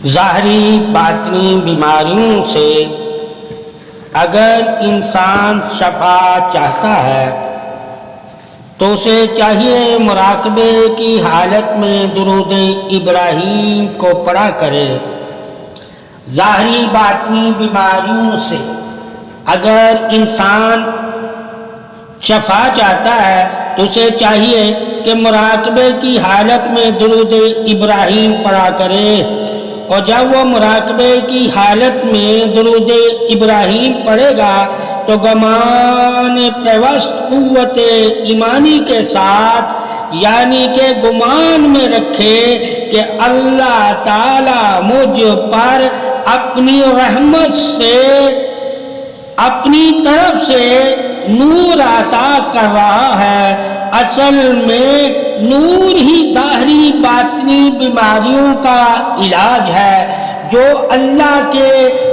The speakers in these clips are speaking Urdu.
ظاہری باطنی بیماریوں سے اگر انسان شفا چاہتا ہے تو اسے چاہیے مراقبے کی حالت میں درود ابراہیم کو پڑھا کرے۔ ظاہری باطنی بیماریوں سے اگر انسان شفا چاہتا ہے تو اسے چاہیے کہ مراقبے کی حالت میں درود ابراہیم پڑھا کرے، اور جب وہ مراقبے کی حالت میں درود ابراہیم پڑھے گا تو گمان پیوست قوت ایمانی کے ساتھ، یعنی کہ گمان میں رکھے کہ اللہ تعالی مجھ پر اپنی رحمت سے اپنی طرف سے نور عطا کر رہا ہے۔ اصل میں نور ہی ظاہری باطنی بیماریوں کا علاج ہے۔ جو اللہ کے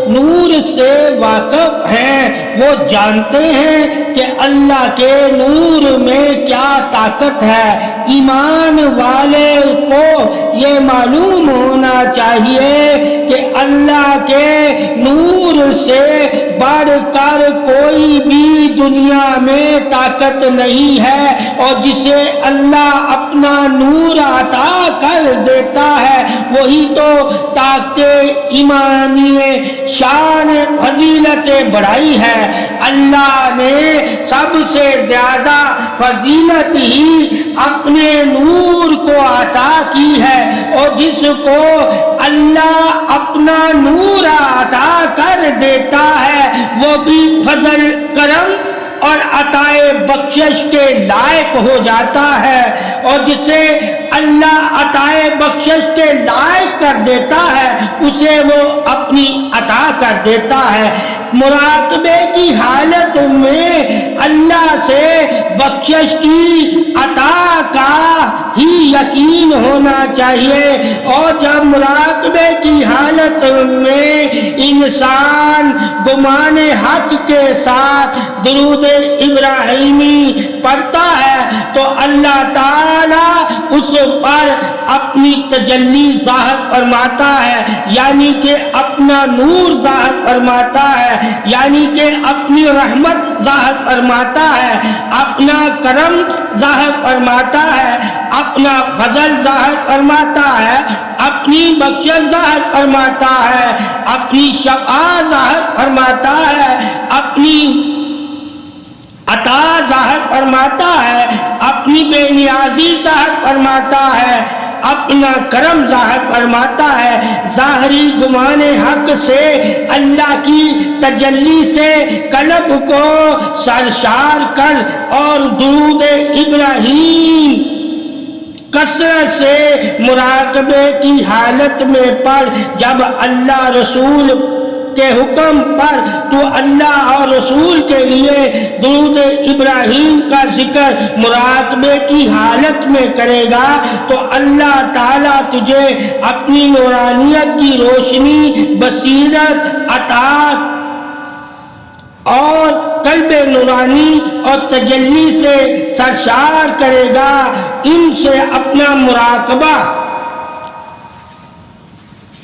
نور سے واقف ہیں وہ جانتے ہیں کہ اللہ کے نور میں کیا طاقت ہے۔ ایمان والے کو یہ معلوم ہونا چاہیے کہ اللہ کے نور سے بڑھ کر کوئی بھی دنیا میں طاقت نہیں ہے، اور جسے اللہ اپنا نور عطا کر دیتا ہے وہی تو طاقت ایمانی شان فضیلت بڑھائی ہے۔ اللہ نے سب سے زیادہ فضیلت ہی اپنے نور کو عطا کی ہے، اور جس کو اللہ اپنا نور عطا کر دیتا ہے وہ بھی فضل کرم اور عطائے بخشش کے لائق ہو جاتا ہے، اور جسے اللہ عطائے بخشش کے لائق کر دیتا ہے اسے وہ اپنی عطا کر دیتا ہے۔ مراقبے کی حالت میں اللہ سے بخشش کی عطا کا ہی یقین ہونا چاہیے، اور جب مراقبے کی حالت میں انسان گمان حق کے ساتھ درود ابراہیمی پڑھتا ہے تو اللہ تعالی اس پر اپنی تجلی ظاہر فرماتا ہے، یعنی کہ اپنا نور ظاہر فرماتا ہے، یعنی کہ اپنی رحمت ظاہر فرماتا ہے، اپنا کرم ظاہر فرماتا ہے، اپنا فضل ظاہر فرماتا ہے، اپنی بخشش ظاہر فرماتا ہے، اپنی شفا ظاہر فرماتا ہے، اپنی عطا ظاہر فرماتا ہے، اپنی بے نیازی ظاہر فرماتا ہے، اپنا کرم ظاہر فرماتا ہے۔ ظاہری گمان حق سے اللہ کی تجلی سے قلب کو سرشار کر اور درود ابراہیم کثرت سے مراقبے کی حالت میں پڑھ۔ جب اللہ رسول کے حکم پر تو اللہ اور رسول کے لیے درود ابراہیم کا ذکر مراقبے کی حالت میں کرے گا تو اللہ تعالیٰ تجھے اپنی نورانیت کی روشنی، بصیرت عطا اور قلب نورانی اور تجلی سے سرشار کرے گا۔ ان سے اپنا مراقبہ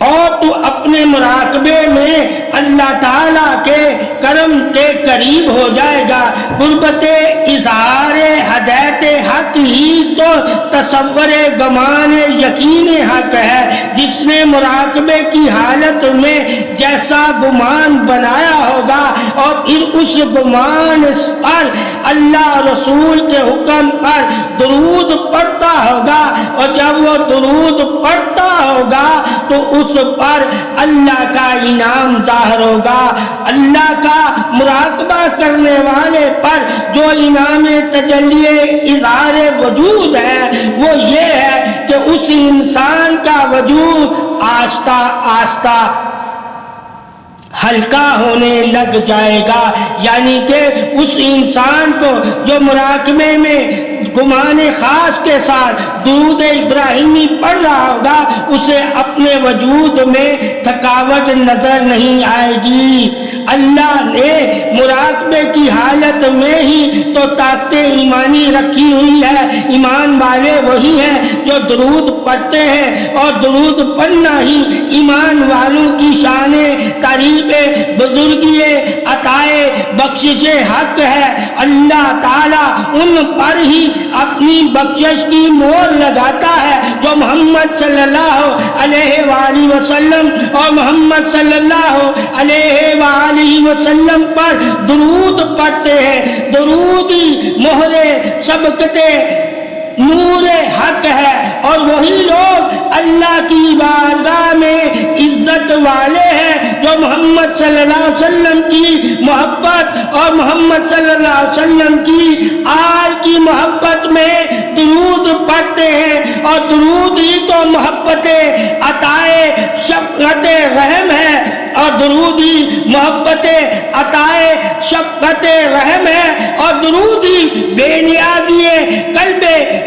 اور تو اپنے مراقبے میں اللہ تعالیٰ کے کرم کے قریب ہو جائے گا۔ قربت اظہار ہدایت حق ہی تو تصور گمان یقین حق ہے۔ جس نے مراقبے کی حالت میں جیسا گمان بنایا ہوگا اور پھر اس گمان پر اللہ رسول کے حکم پر درود پڑھتا ہوگا، اور جب وہ درود پڑھتا ہوگا تو اس پر اللہ کا انعام ظاہر ہوگا۔ اللہ کا مراقبہ کرنے والے پر جو انعام تجلی اظہار وجود ہے وہ یہ ہے کہ اس انسان کا وجود آہستہ آہستہ ہلکا ہونے لگ جائے گا، یعنی کہ اس انسان کو جو مراقبے میں گمان خاص کے ساتھ درود ابراہیمی پڑھ رہا ہوگا اسے اپنے وجود میں تھکاوٹ نظر نہیں آئے گی۔ اللہ نے مراقبے کی حالت میں ہی تو طاقت ایمانی رکھی ہوئی ہے۔ ایمان والے وہی ہیں جو درود پڑھتے ہیں، اور درود پڑھنا ہی ایمان والوں کی شان تعریف بزرگی عطائے بخشش حق ہے۔ اللہ تعالیٰ ان پر ہی اپنی بخشش کی مہر لگاتا ہے جو محمد صلی اللہ علیہ وآلہ وسلم اور محمد صلی اللہ علیہ وآلہ وسلم پر درود پڑھتے ہیں۔ درود ہی مہر سبقت نور حق ہے، اور وہی لوگ اللہ کی بارگاہ میں عزت والے ہیں جو محمد صلی اللہ علیہ وسلم کی محبت اور محمد صلی اللہ علیہ وسلم کی آل کی محبت میں درود پڑھتے ہیں۔ اور درود ہی تو محبت عطائے شفقت رحم ہے، اور درود ہی محبت عطائے شفقت رحم ہے، اور درود ہی بے نیازی قلب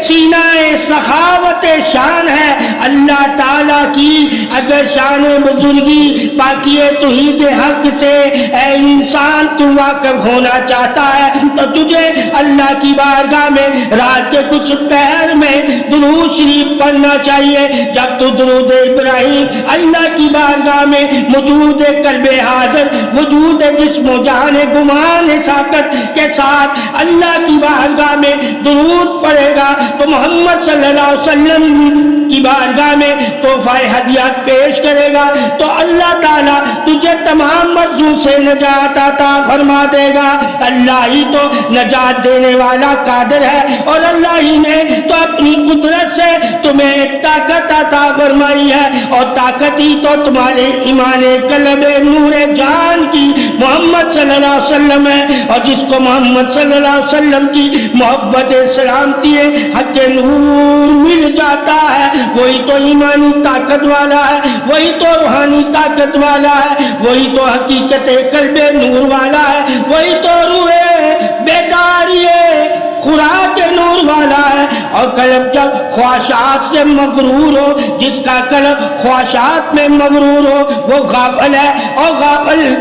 سینہ سخاوت شان ہے۔ اللہ تعالیٰ کی اگر شان بزرگی باقی توحید حق سے اے انسان تو واقف ہونا چاہتا ہے تو تجھے اللہ کی بارگاہ میں رات کے کچھ پہر میں درود شریف پڑھنا چاہیے۔ جب تو درود ابراہیم اللہ کی بارگاہ میں موجود قلب حاضر، وجود جسم و جان گمان ساکت کے ساتھ اللہ کی بارگاہ میں درود پڑھے گا تو محمد صلی اللہ علیہ وسلم کی بارگاہ میں تحفہ ہدیات پیش کرے گا تو اللہ تعالیٰ تجھے تمام مرضوں سے نجات عطا فرما دے گا۔ اللہ ہی تو نجات دینے والا قادر ہے، اور اللہ ہی نے تو اپنی قدرت سے تمہیں طاقت عطا فرمائی ہے، اور طاقت ہی تو تمہارے ایمان قلب نور جان کی محمد صلی اللہ علیہ وسلم ہے، اور جس کو محمد صلی اللہ علیہ وسلم کی محبت سلامتی حق نور مل جاتا ہے وہی تو ایمانی طاقت والا ہے، وہی تو روحانی طاقت والا ہے، وہی تو حقیقت قلب نور والا ہے، وہی تو روح بیداری خوراک نور والا ہے۔ اور قلب جب خواہشات سے مغرور ہو، جس کا قلب خواہشات میں مغرور ہو وہ غافل ہے، اور غافل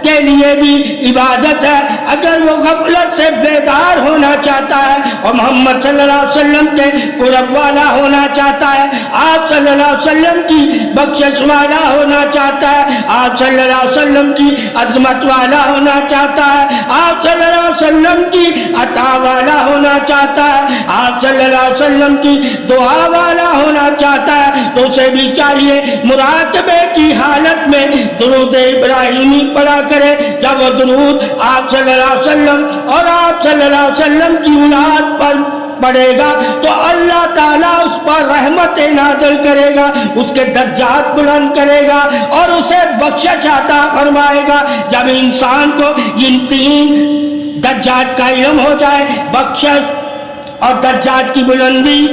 کے لیے بھی عبادت ہے۔ اگر وہ غفلت سے بیدار ہونا چاہتا ہے اور محمد صلی اللہ علیہ وسلم کے قرب والا ہونا چاہتا ہے، آپ صلی اللہ علیہ وسلم کی بخشش والا ہونا چاہتا ہے، آپ صلی اللہ علیہ وسلم کی عظمت والا ہونا چاہتا ہے، آپ صلی اللہ علیہ وسلم کی عطا والا ہونا چاہتا ہے، آپ صلی اللہ علیہ وسلم کی دعا والا ہونا چاہتا ہے، تو اسے بھی چاہیے مراقبے کی حالت میں درود ابراہیمی پڑھا کرے۔ جب وہ درود آپ صلی اللہ علیہ وسلم اور آپ صلی اللہ علیہ وسلم کی اولاد پر پڑھے گا تو اللہ تعالیٰ اس پر رحمت نازل کرے گا، اس کے درجات بلند کرے گا اور اسے بخشش عطا فرمائے گا۔ جب انسان کو ان تین درجات کا علم ہو جائے، بخشش اور درجات کی بلندی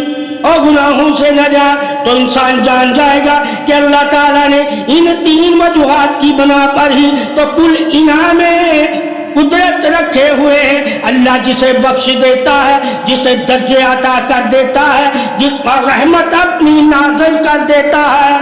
اور گناہوں سے نجات، تو انسان جان جائے گا کہ اللہ تعالیٰ نے ان تین وجوہات کی بنا پر ہی تو کل انعام قدرت رکھے ہوئے ہیں۔ اللہ جسے بخش دیتا ہے، جسے درجے عطا کر دیتا ہے، جس پر رحمت اپنی نازل کر دیتا ہے،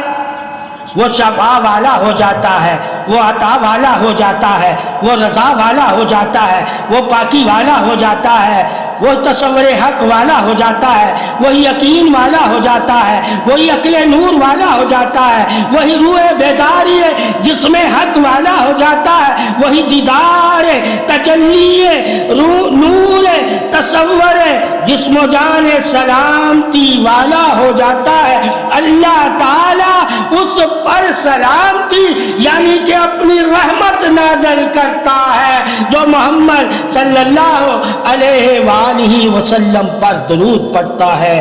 وہ شفا والا ہو جاتا ہے، وہ عطا والا ہو جاتا ہے، وہ رضا والا ہو جاتا ہے، وہ پاکی والا ہو جاتا ہے، وہ تصور حق والا ہو جاتا ہے، وہی یقین والا ہو جاتا ہے، وہی عقل نور والا ہو جاتا ہے، وہی روح بیداری جس میں حق والا ہو جاتا ہے، وہی دیدار تجلی نور تصور جسم و جان سلامتی والا ہو جاتا ہے۔ اللہ تعالیٰ اس پر سلامتی یعنی کہ اپنی رحمت نازل کرتا ہے جو محمد صلی اللہ علیہ وآلہ وسلم پر درود پڑھتا ہے۔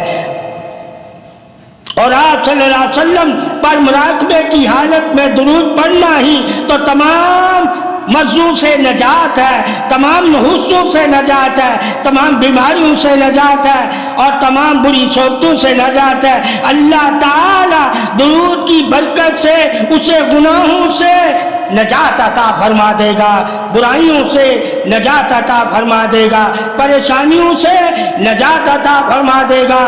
اور آپ صلی اللہ علیہ وسلم پر مراقبے کی حالت میں درود پڑھنا ہی تو تمام مرضوں سے نجات ہے، تمام نحوسوں سے نجات ہے، تمام بیماریوں سے نجات ہے، اور تمام بری صورتوں سے نجات ہے۔ اللہ تعالیٰ درود کی برکت سے اسے گناہوں سے نجات عطا فرما دے گا، برائیوں سے نجات عطا فرما دے گا، پریشانیوں سے نجات عطا فرما دے گا۔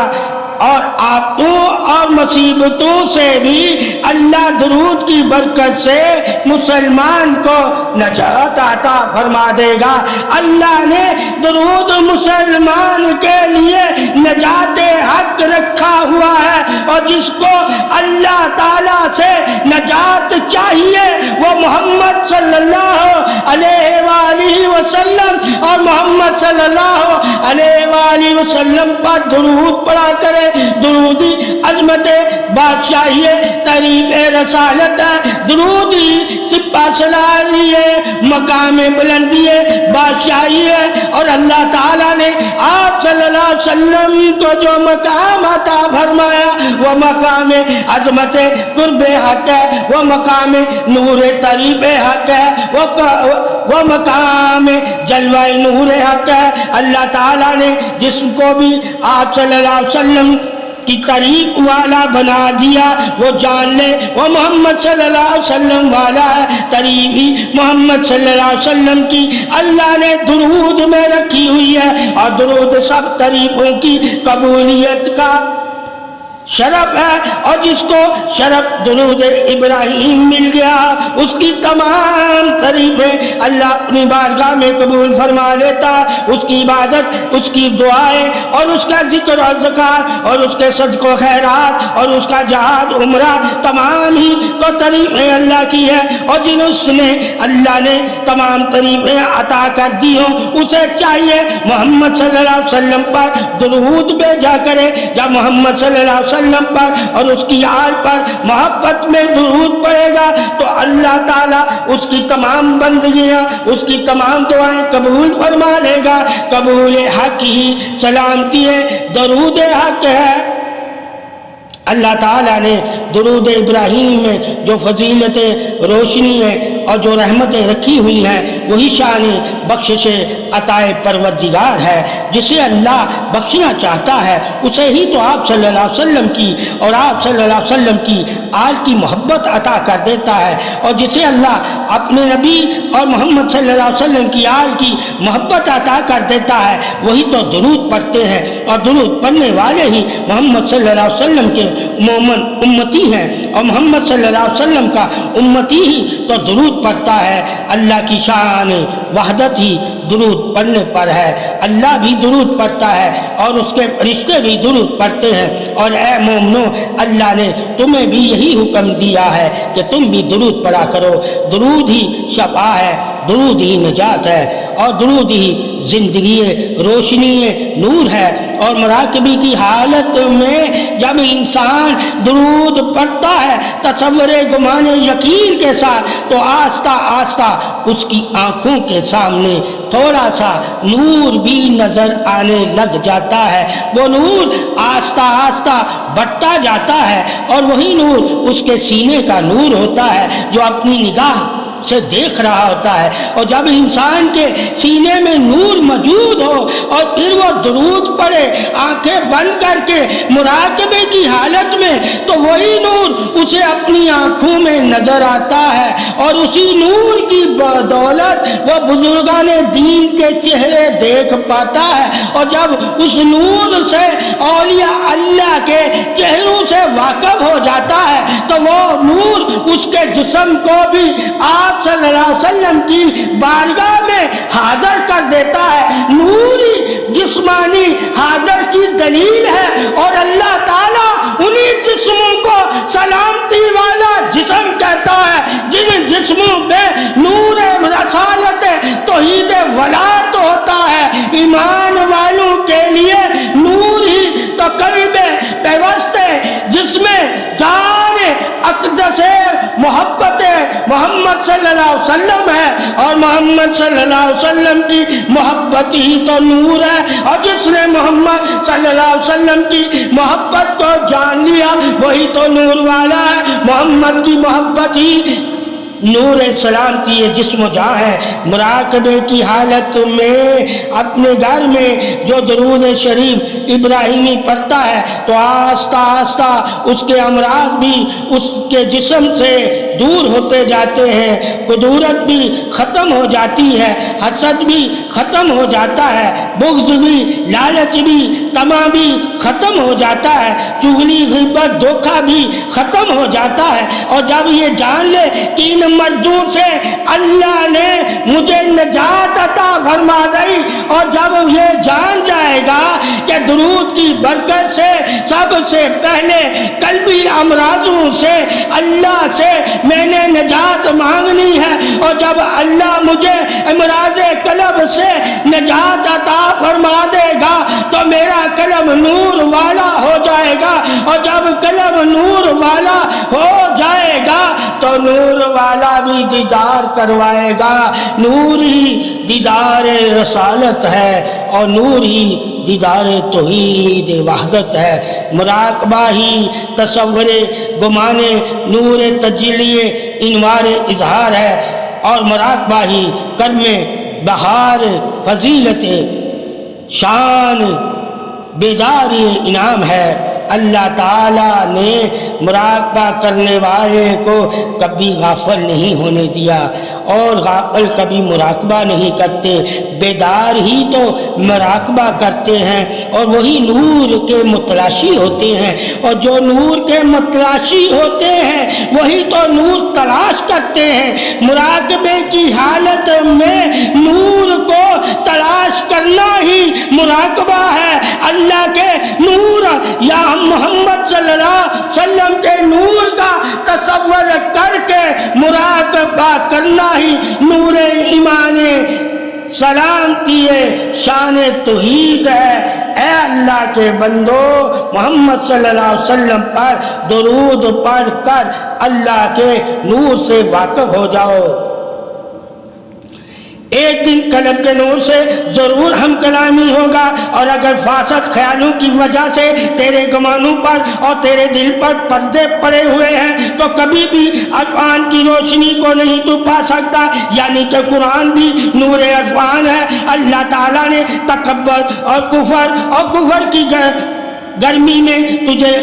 اور آفتوں اور مصیبتوں سے بھی اللہ درود کی برکت سے مسلمان کو نجات عطا فرما دے گا۔ اللہ نے درود مسلمان کے لیے نجات حق رکھا ہوا ہے، اور جس کو اللہ تعالیٰ سے نجات چاہیے وہ محمد صلی اللہ علیہ وآلہ وسلم اور محمد صلی اللہ علیہ وآلہ وسلم پر درود پڑھا کرے۔ درودی عظمت بادشاہی تعریف رسالت ہے، درودی سپہ سالاری ہے، مقام بلندی ہے، بادشاہی ہے، اور اللہ تعالیٰ نے آپ صلی اللہ علیہ وسلم کو جو مقام عطا فرمایا وہ مقام عظمت قرب حق ہے، وہ مقام نور طریب حق ہے، وہ مقام جلوہ نور حق ہے۔ اللہ تعالیٰ نے جس کو بھی آپ صلی اللہ علیہ وسلم کی قریب والا بنا دیا وہ جان لے وہ محمد صلی اللہ علیہ وسلم والا ہے۔ قریب ہی محمد صلی اللہ علیہ وسلم کی اللہ نے درود میں رکھی ہوئی ہے، اور درود سب طریقوں کی قبولیت کا شرف ہے، اور جس کو شرف درود ابراہیم مل گیا اس کی تمام تعریفیں اللہ اپنی بارگاہ میں قبول فرما لیتا ہے۔ اس کی عبادت، اس کی دعائیں اور اس کا ذکر اور زکات اور اس کے صدق و خیرات اور اس کا جہاد عمرہ تمام ہی تو تعریفیں اللہ کی ہے، اور جن اس نے اللہ نے تمام تعریفیں عطا کر دی ہوں اسے چاہیے محمد صلی اللہ علیہ وسلم پر درود بھیجا کرے، یا محمد صلی اللہ علیہ وسلم پر اور اس کی آل پر محبت میں درود پڑے گا تو اللہ تعالیٰ اس کی تمام بندگیاں، اس کی تمام دعائیں قبول فرما لے گا۔ قبول حق ہی سلامتی ہے، درود حق ہے۔ اللہ تعالیٰ نے درود ابراہیم میں جو فضیلت روشنی ہے اور جو رحمتیں رکھی ہوئی ہیں وہی شان بخشش عطا پروردگار ہے۔ جسے اللہ بخشنا چاہتا ہے اسے ہی تو آپ صلی اللہ علیہ وسلم کی اور آپ صلی اللہ علیہ وسلم کی آل کی محبت عطا کر دیتا ہے، اور جسے اللہ اپنے نبی اور محمد صلی اللہ علیہ وسلم کی آل کی محبت عطا کر دیتا ہے وہی تو درود پڑھتے ہیں، اور درود پڑھنے والے ہی محمد صلی اللہ علیہ وسلم کے مومن امتی ہیں، اور محمد صلی اللہ علیہ وسلم کا امتی ہی تو درود پڑھتا ہے۔ اللہ کی شان وحدت ہی درود پڑھنے پر ہے، اللہ بھی درود پڑھتا ہے اور اس کے فرشتے بھی درود پڑھتے ہیں۔ اور اے مومنو، اللہ نے تمہیں بھی یہی حکم دیا ہے کہ تم بھی درود پڑھا کرو۔ درود ہی شفا ہے، درود ہی نجات ہے، اور درود ہی زندگی روشنی نور ہے۔ اور مراقبے کی حالت میں جب انسان درود پڑھتا ہے تصور گمان یقین کے ساتھ تو آہستہ آہستہ اس کی آنکھوں کے سامنے تھوڑا سا نور بھی نظر آنے لگ جاتا ہے۔ وہ نور آہستہ آہستہ بڑھتا جاتا ہے، اور وہی نور اس کے سینے کا نور ہوتا ہے جو اپنی نگاہ سے دیکھ رہا ہوتا ہے۔ اور جب انسان کے سینے میں نور موجود ہو اور پھر وہ درود پڑھے آنکھیں بند کر کے مراقبے کی حالت میں تو وہی نور اسے اپنی آنکھوں میں نظر آتا ہے، اور اسی نور کی بدولت وہ بزرگان دین کے چہرے دیکھ پاتا ہے۔ اور جب اس نور سے اولیاء اللہ کے چہروں سے واقف ہو جاتا ہے تو وہ نور اس کے جسم کو بھی آپ صلی اللہ علیہ وسلم کی بارگاہ میں حاضر کر دیتا ہے۔ نوری جسمانی حاضر کی دلیل ہے، اور اللہ تعالیٰ انہی جسموں کو سلامتی والا جسم کہتا ہے جن جسموں میں نور رسالت توحید ولایت ہوتا ہے۔ ایمان والوں کے لیے نور ہی تو قلب پیوست جس میں جان اقدس محبت محمد صلی اللہ علیہ وسلم ہے، اور محمد صلی اللہ علیہ وسلم کی محبت ہی تو نور ہے، اور جس نے محمد صلی اللہ علیہ وسلم کی محبت کو جان لیا وہی تو نور والا ہے۔ محمد کی محبت ہی نور سلامتی جسم و جاں ہے۔ مراقبے کی حالت میں اپنے گھر میں جو درود شریف ابراہیمی پڑھتا ہے تو آہستہ آہستہ اس کے امراض بھی اس کے جسم سے دور ہوتے جاتے ہیں، کدورت بھی ختم ہو جاتی ہے، حسد بھی ختم ہو جاتا ہے، بغض بھی، لالچ بھی، طمع بھی ختم ہو جاتا ہے، چغلی غیبت دھوکہ بھی ختم ہو جاتا ہے۔ اور جب یہ جان لے کہ ان مرضوں سے اللہ نے مجھے نجات عطا فرما دی، اور جب یہ جان جائے گا کہ درود کی برکت سے سب سے پہلے قلبی امراضوں سے اللہ سے میں نے نجات مانگنی ہے، اور جب اللہ مجھے امراض قلب سے نجات عطا فرما دے گا تو میرا قلب نور والا ہو جائے گا، اور جب قلب نور والا ہو جائے گا تو نور والا بھی دیدار کروائے گا۔ نور ہی دیدار رسالت ہے اور نور ہی دیدار توحید وحدت ہے۔ مراقبہ ہی تصور گمان نور تجلی انوار اظہار ہے، اور مراقبہ ہی کرم بہار فضیلت شان بیدار انعام ہے۔ اللہ تعالیٰ نے مراقبہ کرنے والے کو کبھی غافل نہیں ہونے دیا، اور غافل کبھی مراقبہ نہیں کرتے، بیدار ہی تو مراقبہ کرتے ہیں، اور وہی نور کے متلاشی ہوتے ہیں، اور جو نور کے متلاشی ہوتے ہیں وہی تو نور تلاش کرتے ہیں۔ مراقبے کی حالت میں نور کو تلاش کرنا ہی مراقبہ ہے۔ اللہ کے نور یا محمد صلی اللہ علیہ وسلم کے نور کا تصور کر کے مراقبہ کرنا ہی نور ایمان سلامتی شان توحید ہے۔ اے اللہ کے بندو، محمد صلی اللہ علیہ وسلم پر درود پڑھ کر اللہ کے نور سے واقف ہو جاؤ۔ ایک دن قلب کے نور سے ضرور ہم کلامی ہوگا، اور اگر فاسد خیالوں کی وجہ سے تیرے گمانوں پر اور تیرے دل پر پردے پڑے ہوئے ہیں تو کبھی بھی عرفان کی روشنی کو نہیں تو پا سکتا، یعنی کہ قرآن بھی نور عرفان ہے۔ اللہ تعالیٰ نے تکبر اور کفر کی گرمی میں تجھے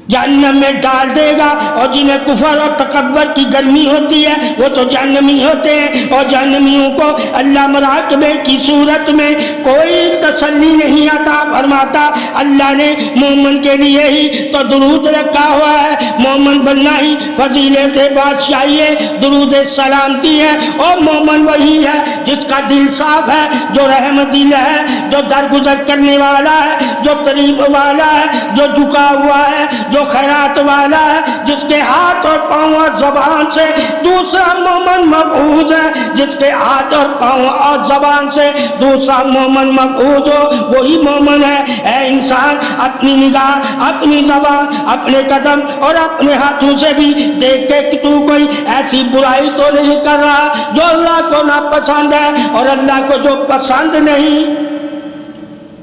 جہنم میں ڈال دے گا، اور جنہیں کفر اور تکبر کی گرمی ہوتی ہے وہ تو جہنمی ہوتے ہیں، اور جہنمیوں کو اللہ مراقبے کی صورت میں کوئی تسلی نہیں عطا فرماتا۔ اللہ نے مومن کے لیے ہی تو درود رکھا ہوا ہے، مومن بننا ہی فضیلت بادشاہی ہے، درود سلامتی ہے، اور مومن وہی ہے جس کا دل صاف ہے، جو رحم دل ہے، جو درگزر کرنے والا ہے، جو طریب والا ہے، جو جھکا ہوا ہے، جو خیرات والا ہے، جس کے ہاتھ اور پاؤں اور زبان سے دوسرا مومن محفوظ ہے، جس کے ہاتھ اور پاؤں اور زبان سے دوسرا مومن محفوظ ہو وہی مومن ہے۔ اے انسان، اپنی نگاہ، اپنی زبان، اپنے قدم اور اپنے ہاتھوں سے بھی دیکھ کے کہ تو کوئی ایسی برائی تو نہیں کر رہا جو اللہ کو ناپسند ہے، اور اللہ کو جو پسند نہیں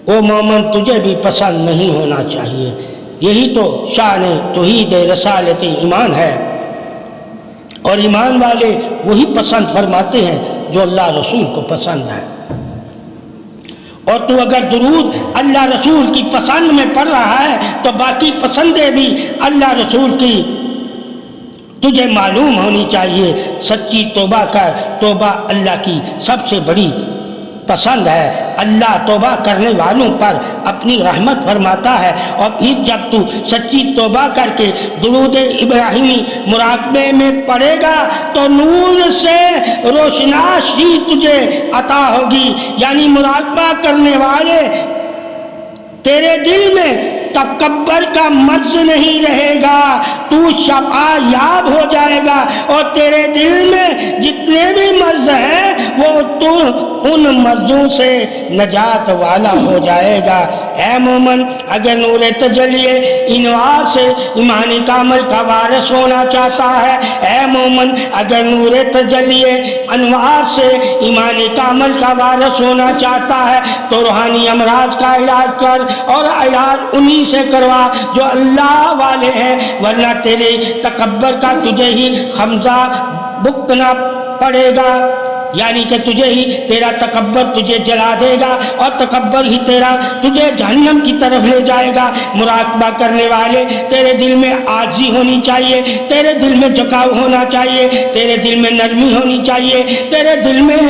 وہ مومن تجھے بھی پسند نہیں ہونا چاہیے۔ یہی تو شان توحید رسالت ایمان ہے، اور ایمان والے وہی پسند فرماتے ہیں جو اللہ رسول کو پسند ہے۔ اور تو اگر درود اللہ رسول کی پسند میں پڑھ رہا ہے تو باقی پسندیں بھی اللہ رسول کی تجھے معلوم ہونی چاہیے۔ سچی توبہ کر، توبہ اللہ کی سب سے بڑی پسند ہے۔ اللہ توبہ کرنے والوں پر اپنی رحمت فرماتا ہے، اور پھر جب تو سچی توبہ کر کے درود ابراہیمی مراقبے میں پڑھے گا تو نور سے روشناسی تجھے عطا ہوگی، یعنی مراقبہ کرنے والے تیرے دل میں تکبر کا مرض نہیں رہے گا، تو شفا یاب ہو جائے گا، اور تیرے دل میں جتنے بھی مرض ہیں وہ تو ان مرضوں سے نجات والا ہو جائے گا۔ اے مومن، اگر نور تجلی انوار سے ایمان کامل کا وارث ہونا چاہتا ہے، اے مومن اگر نور تجلی انوار سے ایمان کامل کا وارث ہونا چاہتا ہے تو روحانی امراض کا علاج کر، اور علاج انہی انہی سے کروا جو اللہ والے ہیں، ورنہ تیرے تکبر کا تجھے ہی خمزہ بھگتنا پڑے گا، یعنی کہ تجھے ہی تیرا تکبر تجھے جلا دے گا اور تکبر ہی تجھے جہنم کی طرف لے جائے گا۔ مراقبہ کرنے والے، تیرے دل میں عاجزی ہونی چاہیے، تیرے دل میں جھکاؤ ہونا چاہیے، تیرے دل میں نرمی ہونی چاہیے، تیرے دل میں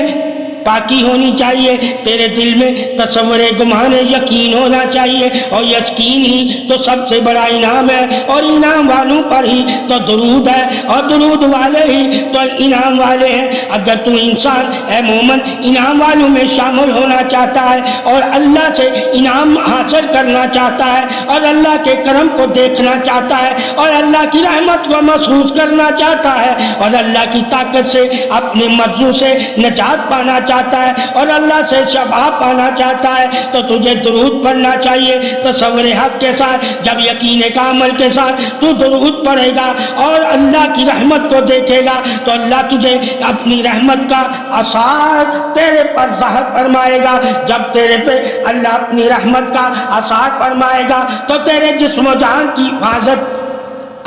پاکی ہونی چاہیے، تیرے دل میں تصور گمان یقین ہونا چاہیے، اور یقین ہی تو سب سے بڑا انعام ہے، اور انعام والوں پر ہی تو درود ہے، اور درود والے ہی تو انعام والے ہیں۔ اگر تو انسان اے مومن انعام والوں میں شامل ہونا چاہتا ہے اور اللہ سے انعام حاصل کرنا چاہتا ہے اور اللہ کے کرم کو دیکھنا چاہتا ہے اور اللہ کی رحمت کو محسوس کرنا چاہتا ہے اور اللہ کی طاقت سے اپنے مرضوں سے نجات پانا چاہتا ہے اور اللہ سے شفا پانا چاہتا ہے، تو تجھے درود پڑھنا چاہیے۔ تصور حق کے ساتھ، جب یقین کا عمل کے ساتھ تو درود پڑھے گا اور اللہ کی رحمت کو دیکھے گا تو اللہ تجھے اپنی رحمت کا اثار تیرے پر ظاہر فرمائے گا۔ جب تیرے پہ اللہ اپنی رحمت کا اثار فرمائے گا تو تیرے جسم و جان کی حفاظت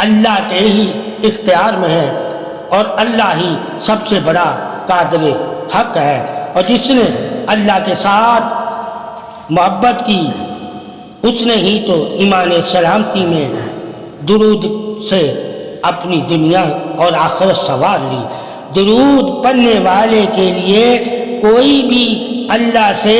اللہ کے ہی اختیار میں ہے، اور اللہ ہی سب سے بڑا قادر حق ہے۔ اور جس نے اللہ کے ساتھ محبت کی اس نے ہی تو ایمان سلامتی میں درود سے اپنی دنیا اور آخرت سنوار لی۔ درود پڑھنے والے کے لیے کوئی بھی اللہ سے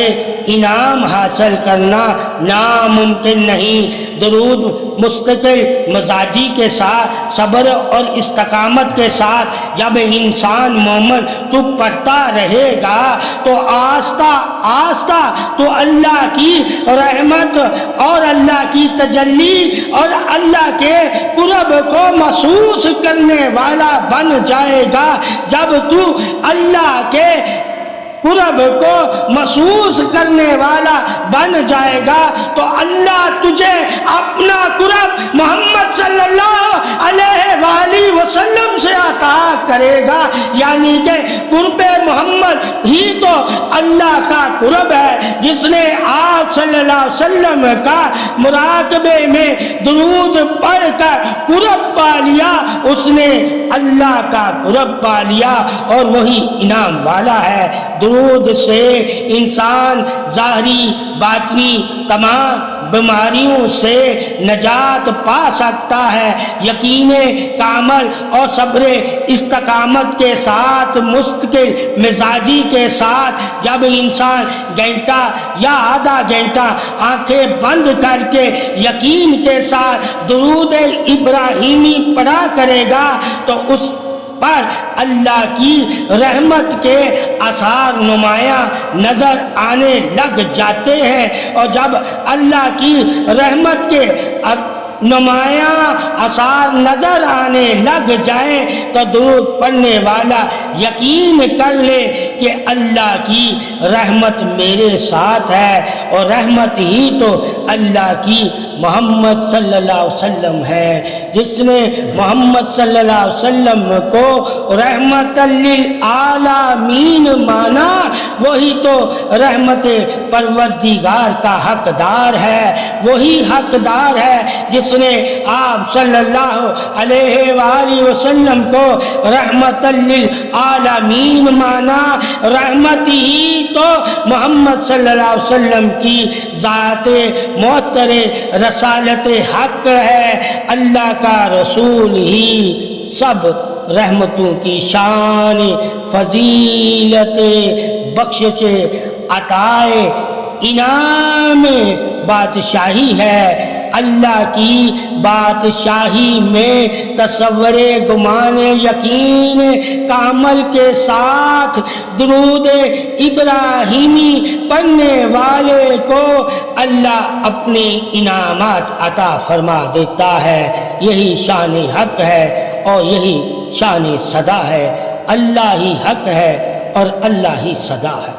انعام حاصل کرنا ناممکن نہیں۔ درود مستقل مزاجی کے ساتھ، صبر اور استقامت کے ساتھ جب انسان مومن تو پڑھتا رہے گا تو آہستہ آہستہ تو اللہ کی رحمت اور اللہ کی تجلی اور اللہ کے قرب کو محسوس کرنے والا بن جائے گا۔ جب تو اللہ کے قرب کو محسوس کرنے والا بن جائے گا تو اللہ تجھے اپنا قرب محمد صلی اللہ علیہ وآلہ وسلم سے عطا کرے گا، یعنی کہ قرب محمد ہی تو اللہ کا قرب ہے۔ جس نے آپ صلی اللہ علیہ وسلم کا مراقبے میں درود پڑھ کر قرب پا لیا، اس نے اللہ کا قرب پا لیا اور وہی انعام والا ہے۔ درود سے انسان ظاہری باطنی تمام بیماریوں سے نجات پا سکتا ہے۔ یقین کامل اور صبر استقامت کے ساتھ، مستقل مزاجی کے ساتھ جب انسان گھنٹہ یا آدھا گھنٹہ آنکھیں بند کر کے یقین کے ساتھ درود ابراہیمی پڑھا کرے گا تو اس پر اللہ کی رحمت کے آثار نمایاں نظر آنے لگ جاتے ہیں، اور جب اللہ کی رحمت کے نمایاں آثار نظر آنے لگ جائیں تو درود پڑھنے والا یقین کر لے کہ اللہ کی رحمت میرے ساتھ ہے، اور رحمت ہی تو اللہ کی محمد صلی اللہ علیہ وسلم ہے۔ جس نے محمد صلی اللہ علیہ وسلم کو رحمت للعالمین مانا وہی تو رحمت پروردگار کا حقدار ہے، وہی حقدار ہے جس نے آپ صلی اللہ علیہ وآلہ وسلم کو رحمت للعالمین مانا۔ رحمت ہی تو محمد صلی اللہ علیہ وسلم کی ذات معطر رسالت حق ہے۔ اللہ کا رسول ہی سب رحمتوں کی شان، فضیلت، بخشش، عطائے، انعام بادشاہی ہے۔ اللہ کی بادشاہی میں تصور گمان یقین کامل کے ساتھ درود ابراہیمی پڑھنے والے کو اللہ اپنے انعامات عطا فرما دیتا ہے۔ یہی شان حق ہے اور یہی شان صدا ہے۔ اللہ ہی حق ہے اور اللہ ہی صدا ہے۔